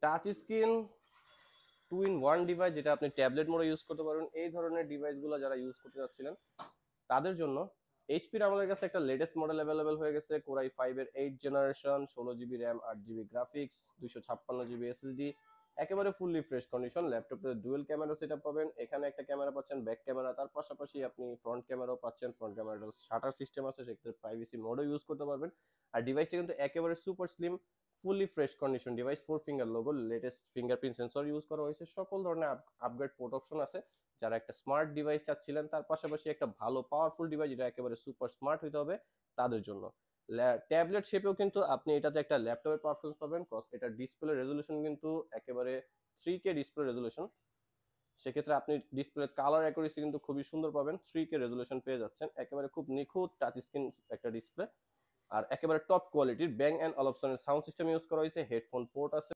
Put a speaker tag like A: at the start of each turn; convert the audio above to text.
A: Touch screen 2-in-1 device, যেটা আপনি tablet মোডে ইউজ করতে পারবেন, এই ধরনের ডিভাইসগুলো যারা ইউজ করতে যাচ্ছিলেন তাদের জন্য এইচপির আমাদের কাছে একটা লেটেস্ট মডেল অ্যাভেলেবেল হয়ে গেছে, কোরাই 5 এর 8 generation, 16 GB RAM, 8 GB graphics, 256 GB SSD, একেবারে ফুললি ফ্রেশ কন্ডিশন। ল্যাপটপে ডুয়েল ক্যামেরা সেটআপ পাবেন, এখানে একটা ক্যামেরা পাচ্ছেন ব্যাক ক্যামেরা, তার পাশাপাশি আপনি ফ্রন্ট ক্যামেরাও পাচ্ছেন। ফ্রন্ট ক্যামেরাটা শাটার সিস্টেম আছে, সেক্ষেত্রে প্রাইভেসি মোডও ইউজ করতে পারবেন। আর ডিভাইসটা কিন্তু একেবারে super slim, fully fresh condition device. 4 finger logo, latest fingerprint sensor use করা হয়েছে, সকল ধরনের আপগ্রেড প্রোটেকশন আছে। যারা একটা স্মার্ট ডিভাইস চাচ্ছিলেন, তার পাশাপাশি একটা ভালো পাওয়ারফুল ডিভাইস যেটা একেবারে সুপার স্মার্ট হতে হবে, তাদের জন্য ট্যাবলেট শেপেও কিন্তু আপনি এটাতে একটা ল্যাপটপের পারফরমেন্স পাবেন। কজ এটা ডিসপ্লে রেজলিউশন কিন্তু একেবারে 3K ডিসপ্লে রেজলিউশন, সেক্ষেত্রে আপনি ডিসপ্লে কালার অ্যাকুরেসি কিন্তু খুবই সুন্দর পাবেন। 3K রেজলিউশন পেয়ে যাচ্ছেন, একেবারে খুব নিখুঁত টাচ স্ক্রিন একটা ডিসপ্লে। আর একেবারে টপ কোয়ালিটির ব্যাং অ্যান্ড অলপসনের সাউন্ড সিস্টেম ইউজ করা হয়েছে, হেডফোন পোর্ট আছে।